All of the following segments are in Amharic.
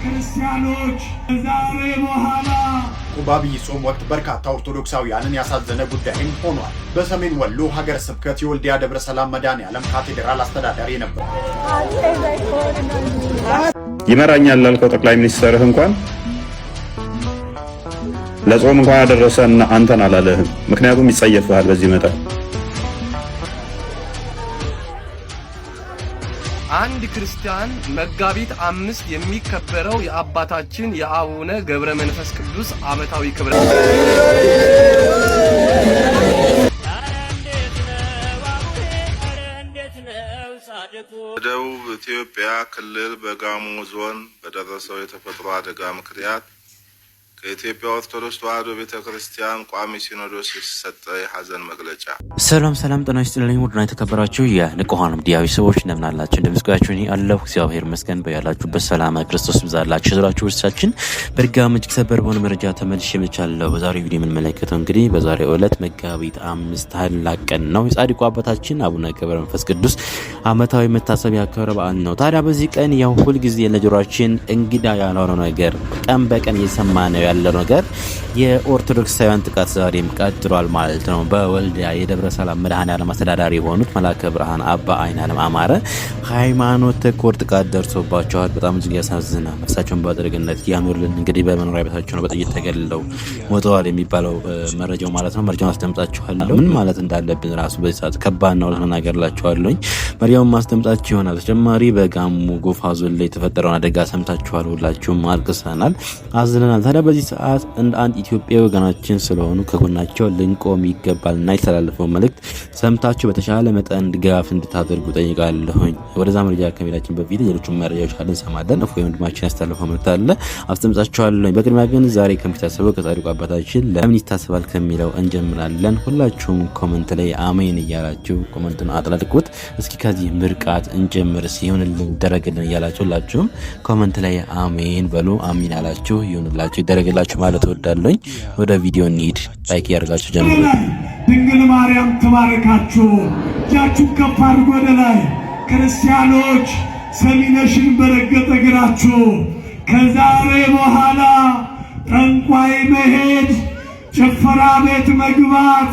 ክርስቲያኖች ዛሬ በኋላ በአብይ ጾም ወቅት በርካታ ኦርቶዶክሳውያንን ያሳዘነ ጉዳይም ሆኗል። በሰሜን ወሎ ሀገረ ስብከት የወልዲያ ደብረ ሰላም መድኃኔዓለም ካቴድራል አስተዳዳሪ ነበር። ይመራኛል ላልከው ጠቅላይ ሚኒስትርህ እንኳን ለጾም እንኳን ያደረሰን አንተን አላለህም። ምክንያቱም ይጸየፍሃል በዚህ መጣ። አንድ ክርስቲያን መጋቢት 5 የሚከበረው የአባታችን የአቡነ ገብረ መንፈስ ቅዱስ ዓመታዊ ክብረ በደቡብ ኢትዮጵያ ክልል በጋሞ ዞን በደረሰው የተፈጥሮ አደጋ ምክንያት ከኢትዮጵያ ኦርቶዶክስ ተዋሕዶ ቤተክርስቲያን ቋሚ ሲኖዶስ የተሰጠ የሐዘን መግለጫ። ሰላም ጤና ይስጥልኝ። ውድና የተከበራችሁ የንቁሃን ሚዲያ ሰዎች እንደምን አላችሁ? እንደምስጋችሁ እኔ አለሁ እግዚአብሔር ይመስገን። በያላችሁበት ሰላም ክርስቶስ ይብዛላችሁ። ዘራችሁ ወርሳችን በድጋሚ እጅግ ሰበር በሆነ መረጃ ተመልሼ መጥቻለሁ። በዛሬው ቪዲዮ የምንመለከተው እንግዲህ በዛሬው ዕለት መጋቢት 5 ታላቅ ቀን ነው። የጻድቁ አባታችን አቡነ ገብረ መንፈስ ቅዱስ ዓመታዊ መታሰቢያ ክብረ በዓል ነው። ታዲያ በዚህ ቀን ያው ሁልጊዜ ለጆሮአችን እንግዳ ያልሆነ ነገር ቀን በቀን እየሰማነው ያለው ነገር የኦርቶዶክሳውያን ጥቃት ዛሬም ቀጥሏል ማለት ነው። በወልዲያ የደብረ ሰላም መድኃኔዓለም አስተዳዳሪ የሆኑት መላከ ብርሃን አባ አይናለም አማረ ሃይማኖት ተኮር ጥቃት ደርሶባቸዋል። በጣም እጅግ ያሳዝናል። ነፍሳቸውን በጥርግነት ያኑርልን። እንግዲህ በመኖሪያ ቤታቸው ነው በጥይት ተገድለው ሞተዋል የሚባለው መረጃው ማለት ነው። መረጃውን አስደምጣችኋለሁ። ምን ማለት እንዳለብን ራሱ በዚህ ሰዓት ከባድ ነው ልናገርላችኋለሁ። መረጃውን ማስደምጣችሁ ይሆናል። በተጨማሪ በጋሞ ጎፋ ዞን ላይ የተፈጠረውን አደጋ ሰምታችኋል። ሁላችሁም አልቅሰናል፣ አዝነናል። ታዲያ በዚህ ሰዓት እንደ አንድ ኢትዮጵያዊ ወገናችን ስለሆኑ ከጎናቸው ልንቆም ይገባልና የተላለፈው መልእክት ሰምታችሁ በተሻለ መጠን ድጋፍ እንድታደርጉ ጠይቃለሁኝ። ወደዛ መረጃ ከመሄዳችን በፊት ሌሎችም መረጃዎች ካለን እንሰማለን። እፎይ ወንድማችን ያስተላለፈው መልእክት አለ አስደምጣችኋለሁ። በቅድሚያ ግን ዛሬ ከሚታሰበው ከጻድቁ አባታችን ለምን ይታሰባል ከሚለው እንጀምራለን። ሁላችሁም ኮሜንት ላይ አሜን እያላችሁ ኮሜንቱን አጥላልቁት። እስኪ ከዚህ ምርቃት እንጀምር ሲሆንልን ደረግልን እያላችሁ ሁላችሁም ኮሜንት ላይ አሜን በሉ። አሚን አላችሁ ይሁንላችሁ ይደረግላችሁ ማለት ወዳለኝ። ወደ ቪዲዮ እንሂድ። ላይክ ያርጋችሁ ጀምሩ። ድንግል ማርያም ተባረካችሁ። እጃችሁ ከፍ አድርጉ ወደ ላይ። ክርስቲያኖች ሰሚነሽን በረገጠ እግራችሁ ከዛሬ በኋላ ጠንቋይ መሄድ፣ ጭፈራ ቤት መግባት፣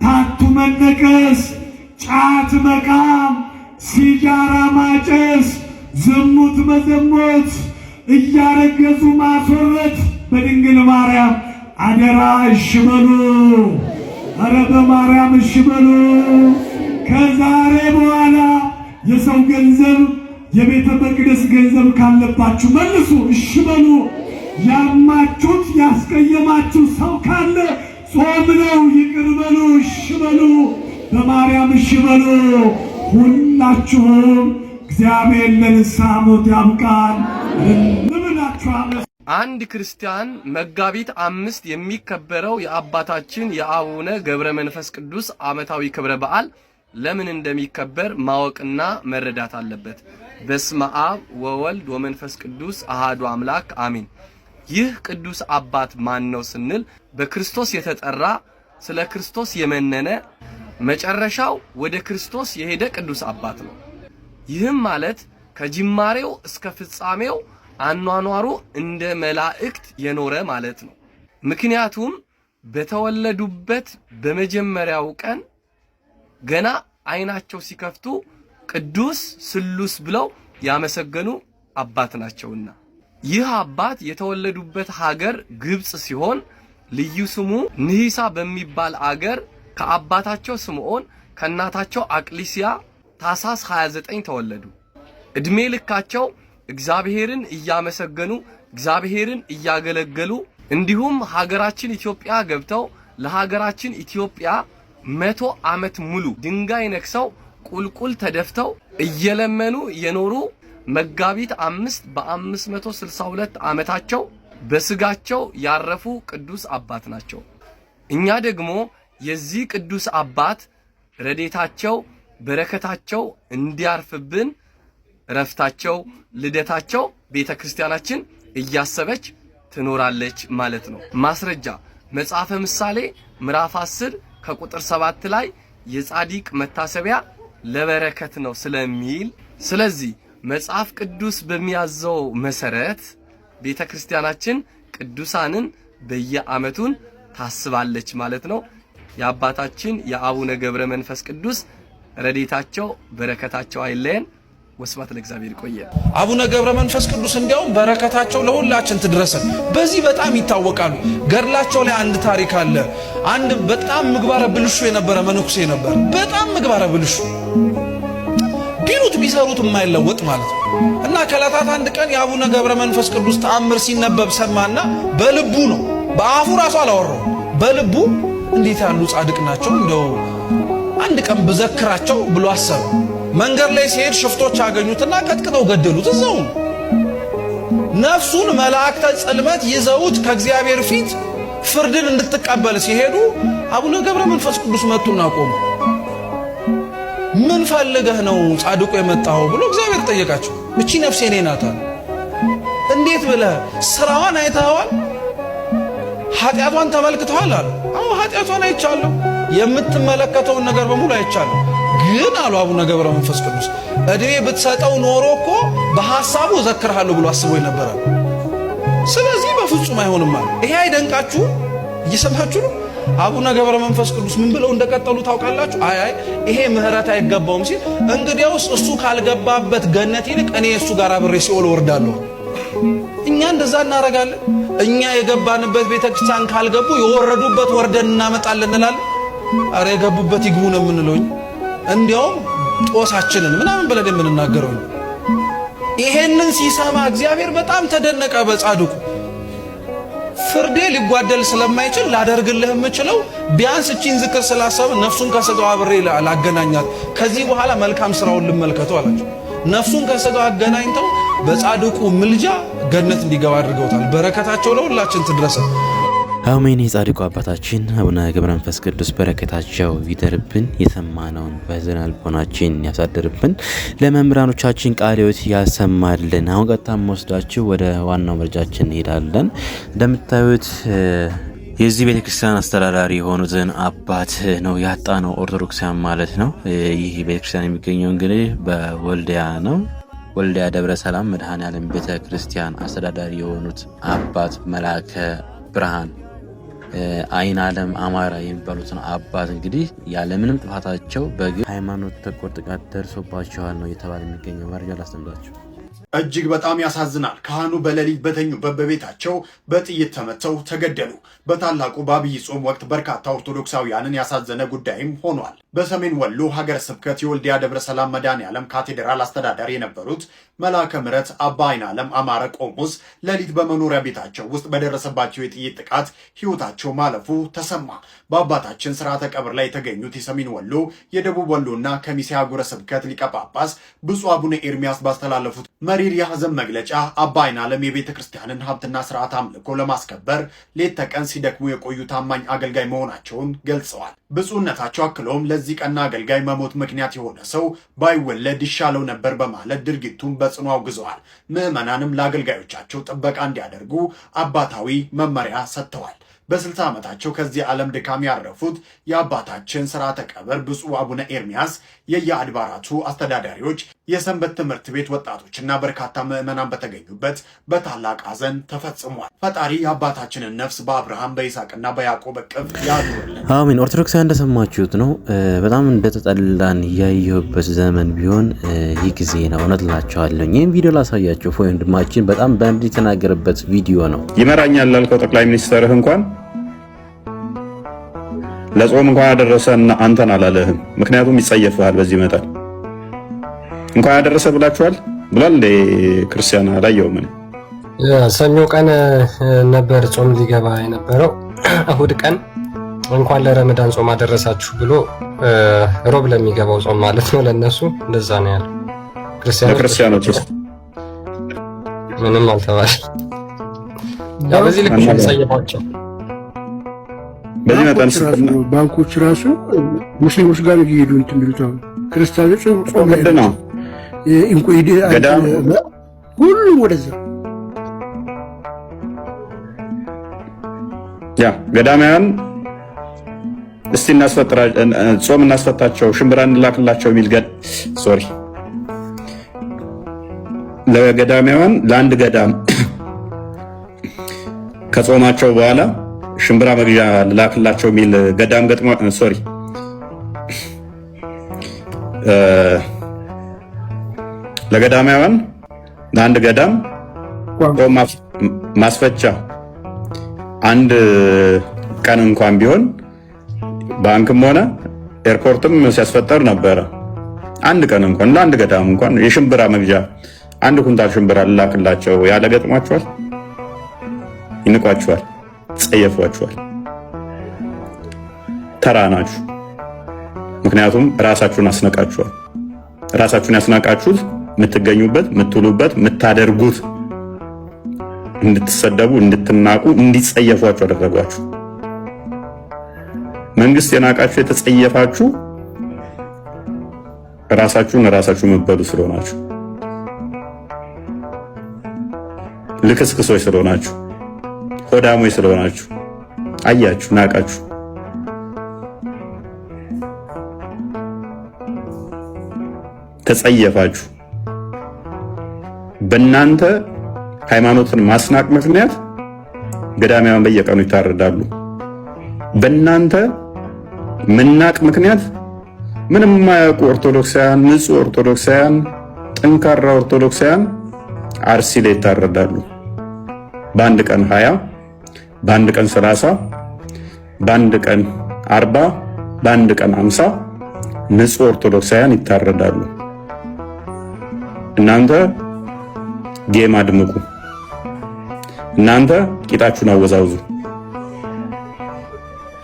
ታቱ መነቀስ፣ ጫት መቃም፣ ሲጃራ ማጨስ፣ ዝሙት መዘሞት፣ እያረገዙ ማስወረት በድንግል ማርያም አደራ እሺ በሉ። ኧረ በማርያም እሺ በሉ። ከዛሬ በኋላ የሰው ገንዘብ የቤተ መቅደስ ገንዘብ ካለባችሁ መልሱ፣ እሺ በሉ። ያማችሁት ያስቀየማችሁ ሰው ካለ ጾም ነው፣ ይቅር በሉ፣ እሺ በሉ። በማርያም እሺ በሉ። ሁላችሁም እግዚአብሔር ለንስሐ ሞት ያብቃን እንብላችኋለን። አንድ ክርስቲያን መጋቢት 5 የሚከበረው የአባታችን የአቡነ ገብረ መንፈስ ቅዱስ ዓመታዊ ክብረ በዓል ለምን እንደሚከበር ማወቅና መረዳት አለበት። በስመ አብ ወወልድ ወመንፈስ ቅዱስ አሃዱ አምላክ አሜን። ይህ ቅዱስ አባት ማን ነው ስንል በክርስቶስ የተጠራ ስለ ክርስቶስ የመነነ መጨረሻው ወደ ክርስቶስ የሄደ ቅዱስ አባት ነው። ይህም ማለት ከጅማሬው እስከ ፍጻሜው አኗኗሩ እንደ መላእክት የኖረ ማለት ነው። ምክንያቱም በተወለዱበት በመጀመሪያው ቀን ገና አይናቸው ሲከፍቱ ቅዱስ ስሉስ ብለው ያመሰገኑ አባት ናቸውና። ይህ አባት የተወለዱበት ሀገር ግብጽ ሲሆን ልዩ ስሙ ንሂሳ በሚባል አገር ከአባታቸው ስምዖን ከእናታቸው አቅሊሲያ ታኅሳስ 29 ተወለዱ። እድሜ ልካቸው እግዚአብሔርን እያመሰገኑ እግዚአብሔርን እያገለገሉ እንዲሁም ሀገራችን ኢትዮጵያ ገብተው ለሀገራችን ኢትዮጵያ 100 ዓመት ሙሉ ድንጋይ ነክሰው ቁልቁል ተደፍተው እየለመኑ የኖሩ መጋቢት 5 በ562 ዓመታቸው በስጋቸው ያረፉ ቅዱስ አባት ናቸው። እኛ ደግሞ የዚህ ቅዱስ አባት ረዴታቸው በረከታቸው እንዲያርፍብን ረፍታቸው ልደታቸው ቤተክርስቲያናችን እያሰበች ትኖራለች ማለት ነው። ማስረጃ መጽሐፈ ምሳሌ ምዕራፍ 10 ከቁጥር 7 ላይ የጻድቅ መታሰቢያ ለበረከት ነው ስለሚል፣ ስለዚህ መጽሐፍ ቅዱስ በሚያዘው መሰረት ቤተክርስቲያናችን ቅዱሳንን በየዓመቱን ታስባለች ማለት ነው። የአባታችን የአቡነ ገብረ መንፈስ ቅዱስ ረድኤታቸው በረከታቸው አይለየን። ወስብሐት ለእግዚአብሔር። ይቆየን። አቡነ ገብረ መንፈስ ቅዱስ እንዲያውም በረከታቸው ለሁላችን ትድረሰን። በዚህ በጣም ይታወቃሉ። ገድላቸው ላይ አንድ ታሪክ አለ። አንድ በጣም ምግባረ ብልሹ የነበረ መነኩሴ ነበር። በጣም ምግባረ ብልሹ ቢሉት ቢሰሩት የማይለወጥ ማለት ነው። እና ከዕለታት አንድ ቀን የአቡነ ገብረ መንፈስ ቅዱስ ተአምር ሲነበብ ሰማና በልቡ ነው፣ በአፉ ራሱ አላወራው፣ በልቡ እንዴት ያሉ ጻድቅ ናቸው እንደው አንድ ቀን ብዘክራቸው ብሎ አሰበ። መንገድ ላይ ሲሄድ ሽፍቶች አገኙትና ቀጥቅጠው ገደሉት። እዛው ነፍሱን መላእክተ ጽልመት ይዘውት ከእግዚአብሔር ፊት ፍርድን እንድትቀበል ሲሄዱ አቡነ ገብረ መንፈስ ቅዱስ መጡና ቆሙ። ምን ፈልገህ ነው ጻድቁ የመጣው ብሎ እግዚአብሔር ጠየቃቸው። እቺ ነፍሴ እኔ ናት። እንዴት ብለህ ስራዋን አይተኸዋል? ኃጢአቷን ተመልክተዋል አሉ። አዎ ኃጢአቷን አይቻለሁ፣ የምትመለከተውን ነገር በሙሉ አይቻለሁ። ግን አሉ አቡነ ገብረ መንፈስ ቅዱስ እድሜ ብትሰጠው ኖሮ እኮ በሐሳቡ ዘክርሃለሁ ብሎ አስቦ ነበር። ስለዚህ በፍጹም አይሆንም አለ። ይሄ አይደንቃችሁ? እየሰማችሁ ነው? አቡነ ገብረ መንፈስ ቅዱስ ምን ብለው እንደቀጠሉ ታውቃላችሁ? አይ ይሄ ምህረት አይገባውም ሲል እንግዲያውስ እሱ ካልገባበት ገነት ይልቅ እኔ እሱ ጋር አብሬ ሲኦል ወርዳለሁ። እኛ እንደዛ እናረጋለን። እኛ የገባንበት ቤተክርስቲያን ካልገቡ የወረዱበት ወርደን እናመጣለን እንላለን። አረ የገቡበት ይግቡ ነው የምንለው። እንዲያውም ጦሳችንን ምናምን ብለን የምንናገረው። ይሄንን ሲሰማ እግዚአብሔር በጣም ተደነቀ በጻድቁ። ፍርዴ ሊጓደል ስለማይችል ላደርግልህ የምችለው ቢያንስ እቺን ዝክር ስላሰበ ነፍሱን ከስጋው አብሬ ላገናኛት፣ ከዚህ በኋላ መልካም ስራውን ልመልከተው አላቸው። ነፍሱን ከስጋው አገናኝተው በጻድቁ ምልጃ ገነት እንዲገባ አድርገውታል። በረከታቸው ለሁላችን ትድረሰ። አሜን። የጻድቁ አባታችን አቡነ ገብረ መንፈስ ቅዱስ በረከታቸው ይደርብን፣ የሰማነውን በሕዝነ ልቦናችን ያሳድርብን፣ ለመምህራኖቻችን ቃለ ሕይወት ያሰማልን። አሁን ቀጥታ ወስዳችሁ ወደ ዋናው መረጃችን እንሄዳለን። እንደምታዩት የዚህ ቤተክርስቲያን አስተዳዳሪ የሆኑትን አባት ነው ያጣ ነው፣ ኦርቶዶክሳውያን ማለት ነው። ይህ ቤተክርስቲያን የሚገኘው እንግዲህ በወልዲያ ነው። ወልዲያ ደብረ ሰላም መድኃኔዓለም ቤተክርስቲያን አስተዳዳሪ የሆኑት አባት መልአከ ብርሃን አይን ዓለም አማራ የሚባሉትን አባት እንግዲህ ያለምንም ጥፋታቸው በግል ሃይማኖት ተኮር ጥቃት ደርሶባቸዋል ነው የተባለ የሚገኘው መረጃ ላስተምራችሁ። እጅግ በጣም ያሳዝናል። ካህኑ በሌሊት በተኙበት በቤታቸው በጥይት ተመተው ተገደሉ። በታላቁ በአብይ ጾም ወቅት በርካታ ኦርቶዶክሳውያንን ያሳዘነ ጉዳይም ሆኗል። በሰሜን ወሎ ሀገረ ስብከት የወልዲያ ደብረ ሰላም መድኃኔዓለም ካቴድራል አስተዳዳሪ የነበሩት መልአከ ምሕረት አባ አይን ዓለም አማረ ቆሞስ ሌሊት በመኖሪያ ቤታቸው ውስጥ በደረሰባቸው የጥይት ጥቃት ሕይወታቸው ማለፉ ተሰማ። በአባታችን ስርዓተ ቀብር ላይ የተገኙት የሰሜን ወሎ የደቡብ ወሎና ከሚሴ ሀገረ ስብከት ሊቀ ጳጳስ ብፁዕ አቡነ ኤርሚያስ ባስተላለፉት መሪር የሐዘን መግለጫ አባ አይን ዓለም የቤተ ክርስቲያንን ሀብትና ስርዓት አምልኮ ለማስከበር ሌት ተቀን ሲደክሙ የቆዩ ታማኝ አገልጋይ መሆናቸውን ገልጸዋል። ብፁዕነታቸው አክለውም ለዚህ ቀና አገልጋይ መሞት ምክንያት የሆነ ሰው ባይወለድ ይሻለው ነበር በማለት ድርጊቱን በጽኑ አውግዘዋል። ምዕመናንም ለአገልጋዮቻቸው ጥበቃ እንዲያደርጉ አባታዊ መመሪያ ሰጥተዋል። በ60 ዓመታቸው ከዚህ ዓለም ድካም ያረፉት የአባታችን ስርዓተ ቀብር ብፁዕ አቡነ ኤርሚያስ የየአድባራቱ አስተዳዳሪዎች፣ የሰንበት ትምህርት ቤት ወጣቶችና በርካታ ምዕመናን በተገኙበት በታላቅ ሐዘን ተፈጽሟል። ፈጣሪ የአባታችንን ነፍስ በአብርሃም በይስሐቅና በያዕቆብ እቅፍ ያኑርልን። አሜን። ኦርቶዶክሳውያን እንደሰማችሁት ነው። በጣም እንደተጠላን ያየሁበት ዘመን ቢሆን ይህ ጊዜ ነው። እውነት እላቸዋለሁ። ይህን ቪዲዮ ላሳያቸው። ወንድማችን በጣም በእንድ የተናገረበት ቪዲዮ ነው። ይመራኛል ላልከው ጠቅላይ ሚኒስትርህ እንኳን ለጾም እንኳን ያደረሰን አንተን አላለህም። ምክንያቱም ይጸየፍሃል። በዚህ መጠን እንኳን ያደረሰ ብላችኋል ብሏል እንደ ክርስቲያን አላየውም። ሰኞ ቀን ነበር ጾም ሊገባ የነበረው። እሁድ ቀን እንኳን ለረመዳን ጾም አደረሳችሁ ብሎ ሮብ ለሚገባው ጾም ማለት ነው ለነሱ እንደዛ ነው ያለው። ክርስቲያኖች ውስጥ ምንም አልተባለ። ያው በዚህ ልክ ተሰየማቸው። ባንኮች ራሱ ሙስሊሞች ጋር እየሄዱ እንትን የሚሉት አሁን ክርስቲያኖች ጾም ነው ሁሉም ወደዛ ያ ገዳማውያን እስቲ ጾም እናስፈታቸው፣ ሽምብራ እንላክላቸው የሚል ለገዳማውያን ለአንድ ገዳም ከጾማቸው በኋላ ሽምብራ መግዣ ልላክላቸው የሚል ገዳም ገጥሞ ሶሪ ለገዳማውያን ለአንድ ገዳም ጾም ማስፈቻ አንድ ቀን እንኳን ቢሆን ባንክም ሆነ ኤርፖርትም ሲያስፈጠር ነበረ። አንድ ቀን እንኳን ለአንድ ገዳም እንኳን የሽምብራ መግዣ አንድ ኩንታል ሽምብራ ልላክላቸው ያለ ገጥሟቸዋል። ይንቋቸዋል፣ ጸየፏቸዋል። ተራ ናችሁ። ምክንያቱም ራሳችሁን አስነቃችኋል። ራሳችሁን ያስናቃችሁት የምትገኙበት፣ የምትውሉበት፣ የምታደርጉት እንድትሰደቡ፣ እንድትናቁ፣ እንዲጸየፏችሁ አደረጓችሁ። መንግስት የናቃችሁ የተጸየፋችሁ ራሳችሁ መበሉ ስለሆናችሁ፣ ልክስክሶች ስለሆናችሁ፣ ሆዳሞች ስለሆናችሁ አያችሁ፣ ናቃችሁ። ተጸየፋችሁ። በእናንተ ሃይማኖትን ማስናቅ ምክንያት ገዳማውያን በየቀኑ ይታረዳሉ። በእናንተ መናቅ ምክንያት ምንም የማያውቁ ኦርቶዶክሳውያን፣ ንጹህ ኦርቶዶክሳውያን፣ ጠንካራ ኦርቶዶክሳውያን አርሲ ላይ ይታረዳሉ። በአንድ ቀን 20፣ በአንድ ቀን 30፣ በአንድ ቀን 40፣ በአንድ ቀን 50 ንጹህ ኦርቶዶክሳውያን ይታረዳሉ። እናንተ ጌም አድምቁ። እናንተ ቂጣችሁን አወዛውዙ።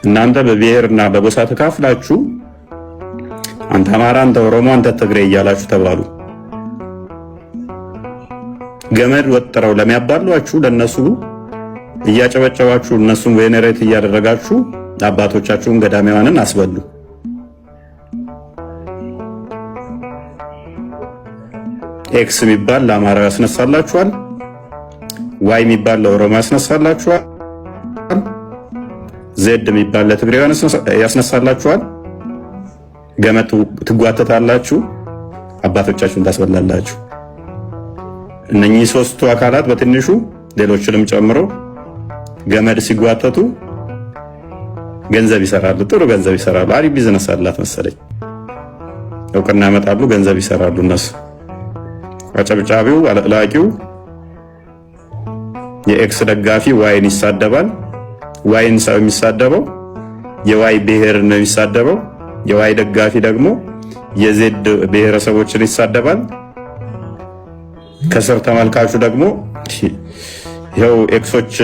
እናንተ በብሔርና በጎሳ ተካፍላችሁ አንተ አማራ፣ አንተ ኦሮሞ፣ አንተ ትግሬ እያላችሁ ተባሉ። ገመድ ወጥረው ለሚያባሏችሁ ለነሱ እያጨበጨባችሁ እነሱን ቬኔሬት እያደረጋችሁ አባቶቻችሁን ገዳማውያንን አስበሉ። ኤክስ የሚባል ለአማራው ያስነሳላችኋል። ዋይ የሚባል ለኦሮሞ ያስነሳላችኋል። ዜድ የሚባል ለትግሬው ያስነሳላችኋል። ገመድ ትጓተታላችሁ፣ አባቶቻችሁን ታስበላላችሁ። እነኚህ ሶስቱ አካላት በትንሹ ሌሎችንም ጨምሮ ገመድ ሲጓተቱ ገንዘብ ይሰራሉ። ጥሩ ገንዘብ ይሰራሉ። አሪፍ ቢዝነስ አላት መሰለኝ። እውቅና ያመጣሉ፣ ገንዘብ ይሰራሉ እነሱ። አጨብጫቢው አለቅላቂው የኤክስ ደጋፊ ዋይን ይሳደባል። ዋይን ሰው የሚሳደበው የዋይ ብሔር ነው የሚሳደበው። የዋይ ደጋፊ ደግሞ የዜድ ብሔረሰቦችን ይሳደባል። ከስር ተመልካቹ ደግሞ ይኸው ኤክሶች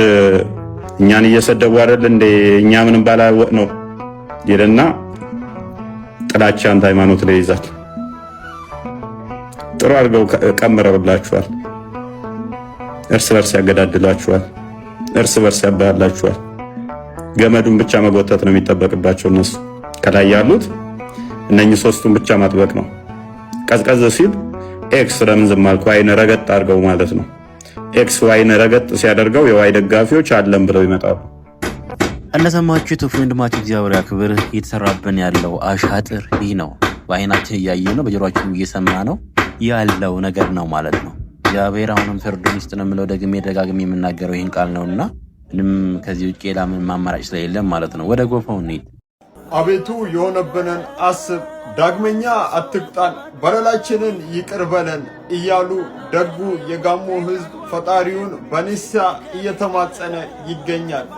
እኛን እየሰደቡ አይደል እንደ እኛ ምንም ባላወቅ ነው ይልና ጥላቻን ሃይማኖት ላይ ይዛል። ጥሩ አድርገው ቀምረውላችኋል። እርስ በርስ ያገዳድላችኋል። እርስ በርስ ያባላችኋል። ገመዱን ብቻ መጎተት ነው የሚጠበቅባቸው እነሱ። ከላይ ያሉት እነኚህ ሶስቱን ብቻ ማጥበቅ ነው። ቀዝቀዝ ሲል ኤክስ ለምን ዝም አልኩ ዋይን ረገጥ አድርገው ማለት ነው። ኤክስ ዋይን ረገጥ ሲያደርገው የዋይ ደጋፊዎች አለም ብለው ይመጣሉ። እንደሰማችሁት ወንድማችን እግዚአብሔር ያክብር። እየተሰራብን ያለው አሻጥር ይህ ነው። በአይናችን እያየ ነው፣ በጆሮአችን እየሰማ ነው ያለው ነገር ነው ማለት ነው። እግዚአብሔር አሁንም ፍርዱን ይስጥ ነው የምለው ደግሜ ደጋግሜ የምናገረው ይህን ቃል ነውና ምንም ከዚህ ውጭ ሌላ ምን አማራጭ ስለሌለም ማለት ነው። ወደ ጎፋው እንሂድ። አቤቱ የሆነብንን አስብ፣ ዳግመኛ አትቅጣን፣ በደላችንን ይቅር በለን እያሉ ደጉ የጋሞ ሕዝብ ፈጣሪውን በንስሐ እየተማጸነ ይገኛል።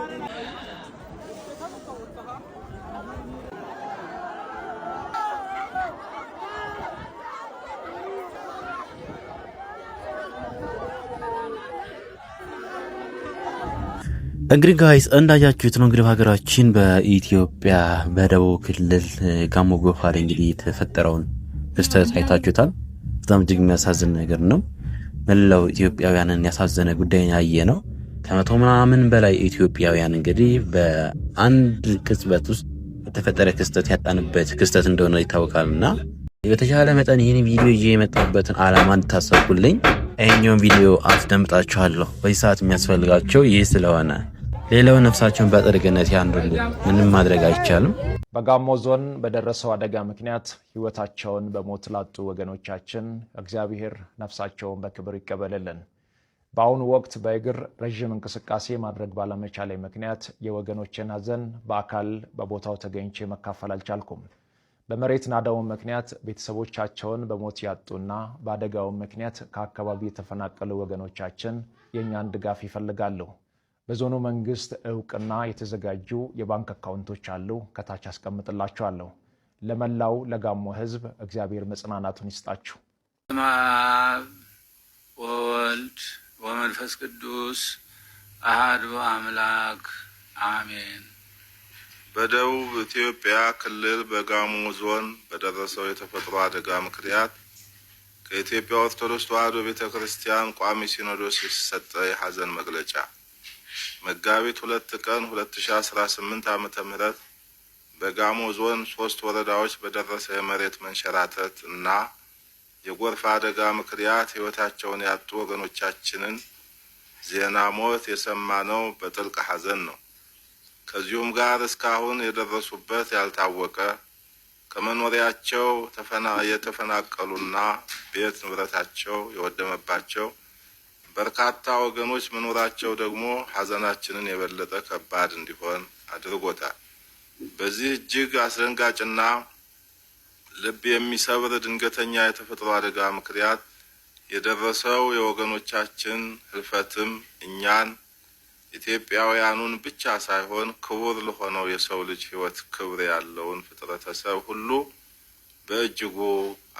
እንግዲህ ጋይስ እንዳያችሁት ነው እንግዲህ ሀገራችን በኢትዮጵያ በደቡብ ክልል ጋሞ ጎፋ ላይ እንግዲህ የተፈጠረውን ክስተት አይታችሁታል። በጣም እጅግ የሚያሳዝን ነገር ነው። መላው ኢትዮጵያውያንን ያሳዘነ ጉዳይ ያየ ነው። ከመቶ ምናምን በላይ ኢትዮጵያውያን እንግዲህ በአንድ ቅጽበት ውስጥ የተፈጠረ ክስተት ያጣንበት ክስተት እንደሆነ ይታወቃልና በተቻለ መጠን ይህን ቪዲዮ ይዤ የመጣሁበትን ዓላማ እንድታሰብኩልኝ ይህኛውን ቪዲዮ አስደምጣችኋለሁ። በዚህ ሰዓት የሚያስፈልጋቸው ይህ ስለሆነ ሌላው ነፍሳቸውን በጥርግነት ያንዱሉ ምንም ማድረግ አይቻልም። በጋሞ ዞን በደረሰው አደጋ ምክንያት ህይወታቸውን በሞት ላጡ ወገኖቻችን እግዚአብሔር ነፍሳቸውን በክብር ይቀበልልን። በአሁኑ ወቅት በእግር ረጅም እንቅስቃሴ ማድረግ ባለመቻሌ ምክንያት የወገኖችን ሐዘን በአካል በቦታው ተገኝቼ መካፈል አልቻልኩም። በመሬት ናዳው ምክንያት ቤተሰቦቻቸውን በሞት ያጡና በአደጋው ምክንያት ከአካባቢ የተፈናቀሉ ወገኖቻችን የኛን ድጋፍ ይፈልጋሉ። በዞኑ መንግስት እውቅና የተዘጋጁ የባንክ አካውንቶች አሉ፣ ከታች አስቀምጥላችኋለሁ። ለመላው ለጋሞ ህዝብ እግዚአብሔር መጽናናቱን ይስጣችሁ። ወልድ ወመንፈስ ቅዱስ አሐዱ አምላክ አሜን። በደቡብ ኢትዮጵያ ክልል በጋሞ ዞን በደረሰው የተፈጥሮ አደጋ ምክንያት ከኢትዮጵያ ኦርቶዶክስ ተዋሕዶ ቤተክርስቲያን ቋሚ ሲኖዶስ የተሰጠ የሐዘን መግለጫ መጋቢት 2 ቀን 2018 ዓ.ም በጋሞ ዞን 3 ወረዳዎች በደረሰ የመሬት መንሸራተት እና የጎርፍ አደጋ ምክንያት ህይወታቸውን ያጡ ወገኖቻችንን ዜና ሞት የሰማነው በጥልቅ ሐዘን ነው። ከዚሁም ጋር እስካሁን የደረሱበት ያልታወቀ ከመኖሪያቸው የተፈናቀሉና ቤት ንብረታቸው የወደመባቸው በርካታ ወገኖች መኖራቸው ደግሞ ሐዘናችንን የበለጠ ከባድ እንዲሆን አድርጎታል። በዚህ እጅግ አስደንጋጭና ልብ የሚሰብር ድንገተኛ የተፈጥሮ አደጋ ምክንያት የደረሰው የወገኖቻችን ህልፈትም እኛን ኢትዮጵያውያኑን ብቻ ሳይሆን ክቡር ለሆነው የሰው ልጅ ህይወት ክብር ያለውን ፍጥረተሰብ ሁሉ በእጅጉ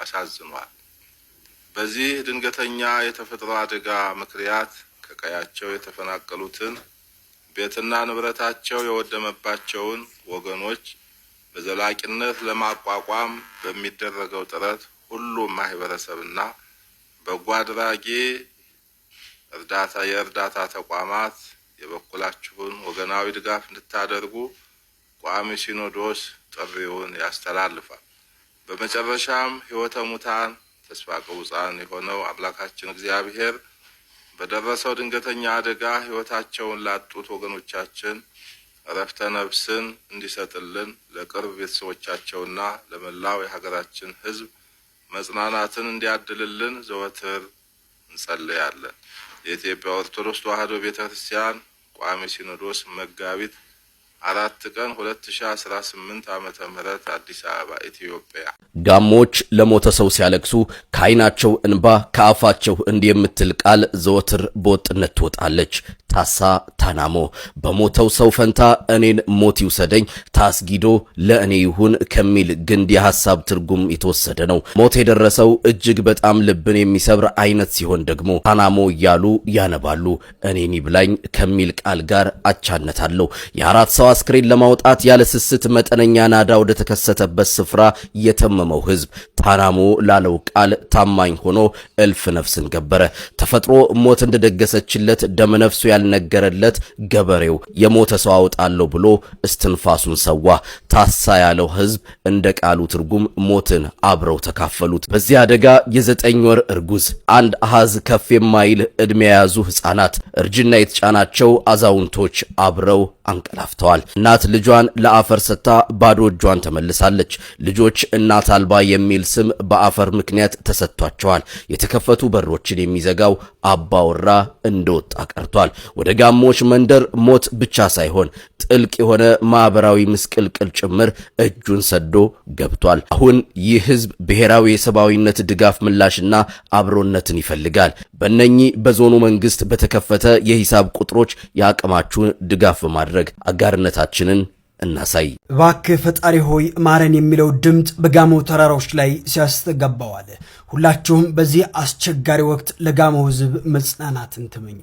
አሳዝኗል። በዚህ ድንገተኛ የተፈጥሮ አደጋ ምክንያት ከቀያቸው የተፈናቀሉትን ቤትና ንብረታቸው የወደመባቸውን ወገኖች በዘላቂነት ለማቋቋም በሚደረገው ጥረት ሁሉም ማህበረሰብና በጎ አድራጊ የእርዳታ ተቋማት የበኩላችሁን ወገናዊ ድጋፍ እንድታደርጉ ቋሚ ሲኖዶስ ጥሪውን ያስተላልፋል። በመጨረሻም ህይወተ ሙታን ተስፋ ቅቡፃን የሆነው አምላካችን እግዚአብሔር በደረሰው ድንገተኛ አደጋ ህይወታቸውን ላጡት ወገኖቻችን እረፍተ ነፍስን እንዲሰጥልን ለቅርብ ቤተሰቦቻቸውና ለመላው የሀገራችን ህዝብ መጽናናትን እንዲያድልልን ዘወትር እንጸልያለን። የኢትዮጵያ ኦርቶዶክስ ተዋሕዶ ቤተክርስቲያን ቋሚ ሲኖዶስ መጋቢት 4 ቀን 2018 ዓመተ ምህረት አዲስ አበባ ኢትዮጵያ። ጋሞች ለሞተ ሰው ሲያለቅሱ ከዓይናቸው እንባ ከአፋቸው እንዲህ የምትል ቃል ዘወትር በወጥነት ትወጣለች። ታሳ ታናሞ በሞተው ሰው ፈንታ እኔን ሞት ይውሰደኝ ታስጊዶ ለእኔ ይሁን ከሚል ግንድ የሐሳብ ትርጉም የተወሰደ ነው። ሞት የደረሰው እጅግ በጣም ልብን የሚሰብር አይነት ሲሆን ደግሞ ታናሞ እያሉ ያነባሉ። እኔን ይብላኝ ከሚል ቃል ጋር አቻነት አለው። የአራት ሰው አስክሬን ለማውጣት ያለ ስስት መጠነኛ ናዳ ወደ ተከሰተበት ስፍራ የተመመው ህዝብ ታናሞ ላለው ቃል ታማኝ ሆኖ እልፍ ነፍስን ገበረ። ተፈጥሮ ሞት እንደደገሰችለት ደመነፍሱ ያልነገረለት ገበሬው የሞተ ሰው አውጣለሁ ብሎ እስትንፋሱን ሰዋ። ታሳ ያለው ህዝብ እንደ ቃሉ ትርጉም ሞትን አብረው ተካፈሉት። በዚህ አደጋ የ9 ወር እርጉዝ፣ አንድ አሃዝ ከፍ የማይል እድሜ የያዙ ህፃናት፣ እርጅና የተጫናቸው አዛውንቶች አብረው አንቀላፍተዋል። እናት ልጇን ለአፈር ሰጥታ ባዶ እጇን ተመልሳለች። ልጆች እናት አልባ የሚል ስም በአፈር ምክንያት ተሰጥቷቸዋል። የተከፈቱ በሮችን የሚዘጋው አባወራ እንደወጣ ቀርቷል። ወደ ጋሞች መንደር ሞት ብቻ ሳይሆን ጥልቅ የሆነ ማህበራዊ ምስቅልቅል ጭምር እጁን ሰዶ ገብቷል። አሁን ይህ ህዝብ ብሔራዊ የሰብአዊነት ድጋፍ ምላሽና አብሮነትን ይፈልጋል። በእነኚህ በዞኑ መንግስት በተከፈተ የሂሳብ ቁጥሮች የአቅማችሁን ድጋፍ በማድረግ አጋርነታችንን እናሳይ። እባክህ ፈጣሪ ሆይ ማረን የሚለው ድምፅ በጋሞ ተራራዎች ላይ ሲያስተጋባዋል። ሁላችሁም በዚህ አስቸጋሪ ወቅት ለጋሞ ህዝብ መጽናናትን ተመኙ።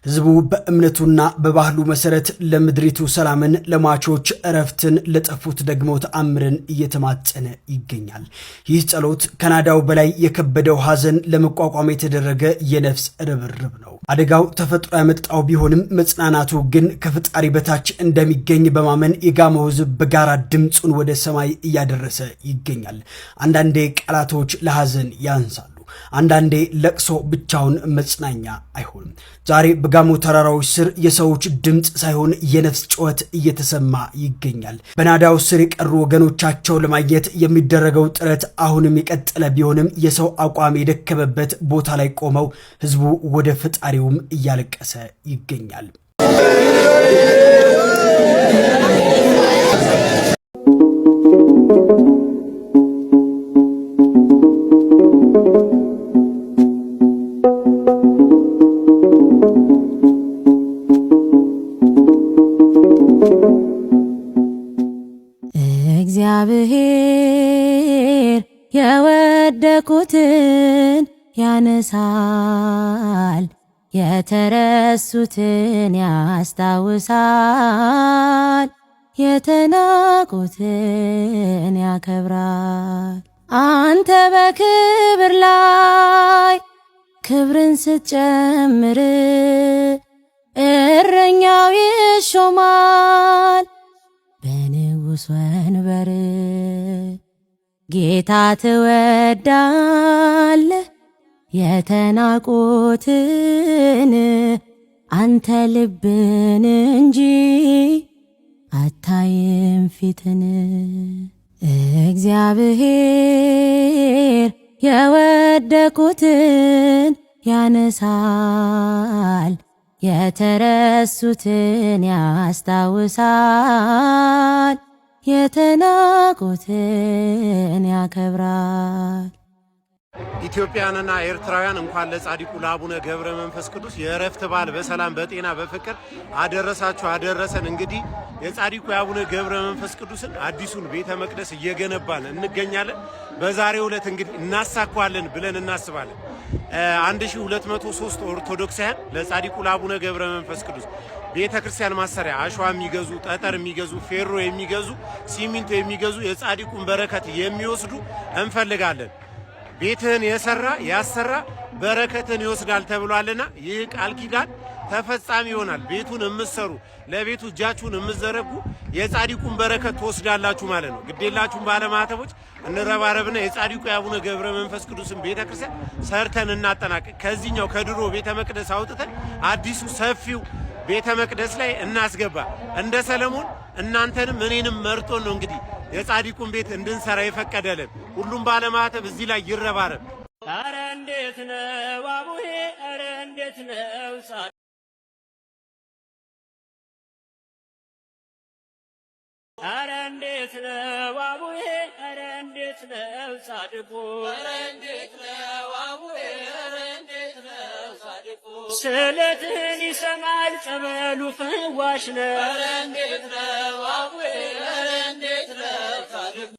ህዝቡ በእምነቱና በባህሉ መሰረት ለምድሪቱ ሰላምን፣ ለሟቾች እረፍትን፣ ለጠፉት ደግሞ ተአምርን እየተማጸነ ይገኛል። ይህ ጸሎት ከናዳው በላይ የከበደው ሐዘን ለመቋቋም የተደረገ የነፍስ ርብርብ ነው። አደጋው ተፈጥሮ ያመጣው ቢሆንም መጽናናቱ ግን ከፈጣሪ በታች እንደሚገኝ በማመን የጋሞ ህዝብ በጋራ ድምፁን ወደ ሰማይ እያደረሰ ይገኛል። አንዳንዴ ቃላቶች ለሐዘን ያንሳሉ። አንዳንዴ ለቅሶ ብቻውን መጽናኛ አይሆንም። ዛሬ በጋሞ ተራራዎች ስር የሰዎች ድምፅ ሳይሆን የነፍስ ጩኸት እየተሰማ ይገኛል። በናዳው ስር የቀሩ ወገኖቻቸው ለማግኘት የሚደረገው ጥረት አሁንም የቀጠለ ቢሆንም የሰው አቋም የደከመበት ቦታ ላይ ቆመው ህዝቡ ወደ ፈጣሪውም እያለቀሰ ይገኛል። እግዚአብሔር የወደቁትን ያነሳል፣ የተረሱትን ያስታውሳል፣ የተናቁትን ያከብራል። አንተ በክብር ላይ ክብርን ስትጨምር እረኛው ይሾማል በንጉሥ ወንበር። ጌታ ትወዳለህ የተናቁትን አንተ ልብን እንጂ አታይም ፊትን። እግዚአብሔር የወደቁትን ያነሳል፣ የተረሱትን ያስታውሳል፣ የተናቁትን ያከብራል። ኢትዮጵያንና ኤርትራውያን እንኳን ለጻድቁ ለአቡነ ገብረ መንፈስ ቅዱስ የእረፍት በዓል በሰላም በጤና በፍቅር አደረሳችሁ አደረሰን። እንግዲህ የጻድቁ የአቡነ ገብረ መንፈስ ቅዱስን አዲሱን ቤተ መቅደስ እየገነባን እንገኛለን። በዛሬው ዕለት እንግዲህ እናሳኳለን ብለን እናስባለን። 1203 ኦርቶዶክሳውያን ለጻድቁ ለአቡነ ገብረ መንፈስ ቅዱስ ቤተ ክርስቲያን ማሰሪያ አሸዋ የሚገዙ፣ ጠጠር የሚገዙ፣ ፌሮ የሚገዙ፣ ሲሚንቶ የሚገዙ፣ የጻድቁን በረከት የሚወስዱ እንፈልጋለን። ቤትህን የሰራ ያሰራ በረከትን ይወስዳል ተብሏልና ይህ ቃል ኪዳን ተፈጻሚ ይሆናል። ቤቱን የምትሰሩ ለቤቱ እጃችሁን የምትዘረጉ የጻድቁን በረከት ትወስዳላችሁ ማለት ነው። ግዴላችሁን ባለማተቦች እንረባረብና የጻድቁ የአቡነ ገብረ መንፈስ ቅዱስን ቤተክርስቲያን ሰርተን እናጠናቅቅ። ከዚህኛው ከድሮ ቤተ መቅደስ አውጥተን አዲሱ ሰፊው ቤተ መቅደስ ላይ እናስገባ። እንደ ሰለሞን እናንተንም እኔንም መርጦን ነው እንግዲህ የጻድቁን ቤት እንድንሰራ የፈቀደልን። ሁሉም ባለማተብ እዚህ ላይ ይረባረብ። አረ እንዴት ነው አቡሄ፣ አረ እንዴት ነው አረ እንዴት ነው አቡሄ፣ አረ እንዴት ነው ጻድቁ፣ አረ እንዴት ነው አቡሄ፣ አረ እንዴት ነው ጻድቁ። ስለትህን ይሰማል ጸበሉ ፈዋሽ ነው። አረ እንዴት ነው አቡሄ፣ አረ እንዴት ነው ጻድቁ።